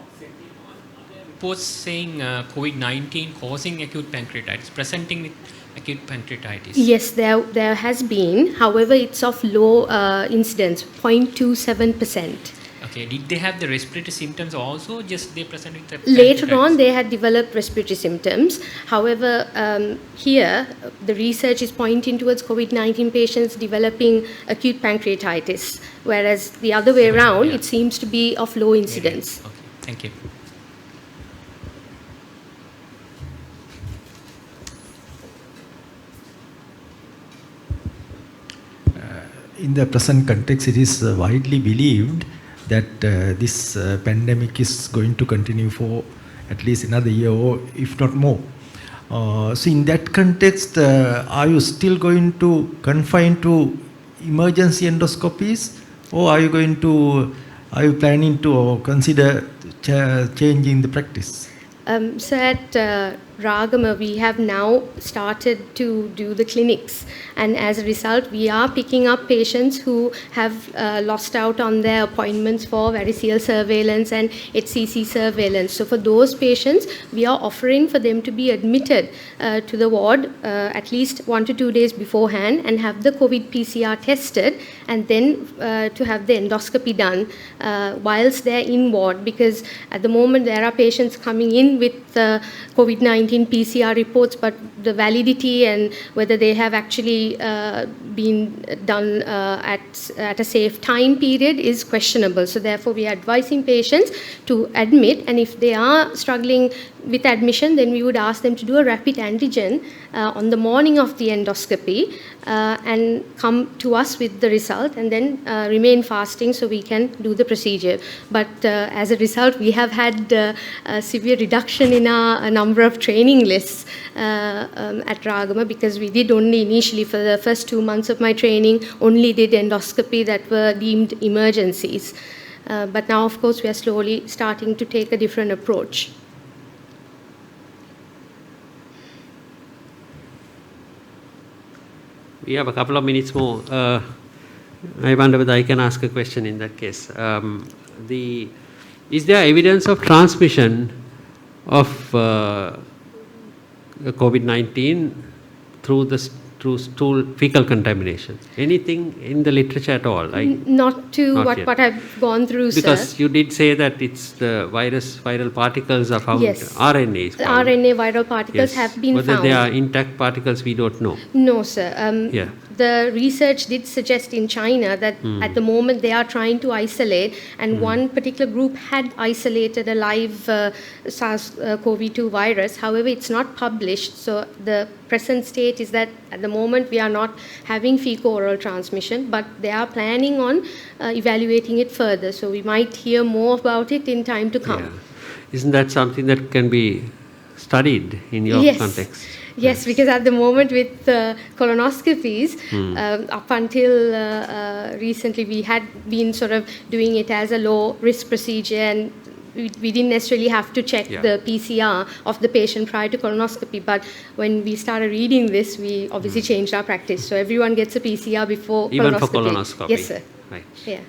oxettione. Are there reports saying COVID-19 causing acute pancreatitis, presenting with acute pancreatitis? Yes, there has been. However, it's of low incidence, 0.27%. Okay, did they have the respiratory symptoms also? Just they present with the Later on, pancreatitis? they had developed respiratory symptoms. However, here, the research is pointing towards COVID-19 patients developing acute pancreatitis, whereas the other way around, Yeah. it seems to be of low incidence. Okay, thank you. In the present context, it is widely believed that this pandemic is going to continue for at least another year, or if not more. So in that context, are you still going to confine to emergency endoscopies, or are you planning to consider changing the practice? So at Ragama, we have now started to do the clinics, and as a result, we are picking up patients who have lost out on their appointments for varicose surveillance and HCC surveillance. So for those patients, we are offering for them to be admitted to the ward at least 1 to 2 days beforehand and have the COVID PCR tested, and then to have the endoscopy done whilst they're in ward, because at the moment there are patients coming in with COVID-19 PCR reports, but the validity and whether they have actually been done at a safe time period is questionable. So therefore, we are advising patients to admit, and if they are struggling with admission, then we would ask them to do a rapid antigen on the morning of the endoscopy and come to us with the result, and then remain fasting so we can do the procedure. But as a result, we have had a severe reduction in our number of training lists at Ragama, because we did only initially, for the first 2 months of my training, only did endoscopy that were deemed emergencies. But now, of course, we are slowly starting to take a different approach. We have a couple of minutes more. I wonder whether I can ask a question in that case. Is there evidence of transmission of COVID-19 through stool fecal contamination? Anything in the literature at all? Not to Not yet. what I've gone through, Because sir. you did say that it's the viral particles are found, Yes. RNA is found. RNA viral particles Yes. have been Whether found. they are intact particles, we don't know. No, sir. Yeah. The research did suggest in China that at the moment they are trying to isolate, and one particular group had isolated a live SARS-CoV-2 virus. However, it's not published. So the present state is that at the moment we are not having fecal-oral transmission, but they are planning on evaluating it further. So we might hear more about it in time to come. Yeah. Isn't that something that can be studied in your Yes. context? Yes, because at the moment with colonoscopies, up until recently, we had been sort of doing it as a low-risk procedure, and we didn't necessarily have to check Yeah. the PCR of the patient prior to colonoscopy. But when we started reading this, we obviously changed our practice. So everyone gets a PCR before Even colonoscopy. for colonoscopy? Yes, sir. Right. Yeah.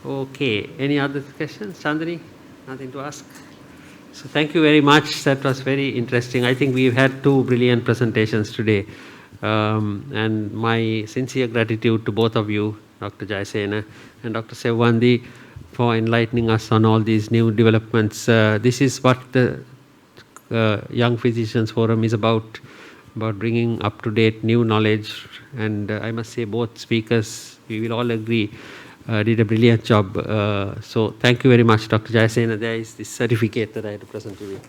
Okay. Any other questions? Chandani? Nothing to ask? So thank you very much. That was very interesting. I think we've had 2 brilliant presentations today. And my sincere gratitude to both of you, Dr. Jayasena and Dr. Sevvandi, for enlightening us on all these new developments. This is what the Young Physicians Forum is about bringing up-to-date new knowledge. And I must say both speakers, we will all agree, did a brilliant job. So thank you very much, Dr. Jayasena. There is this certificate that I had to present to you.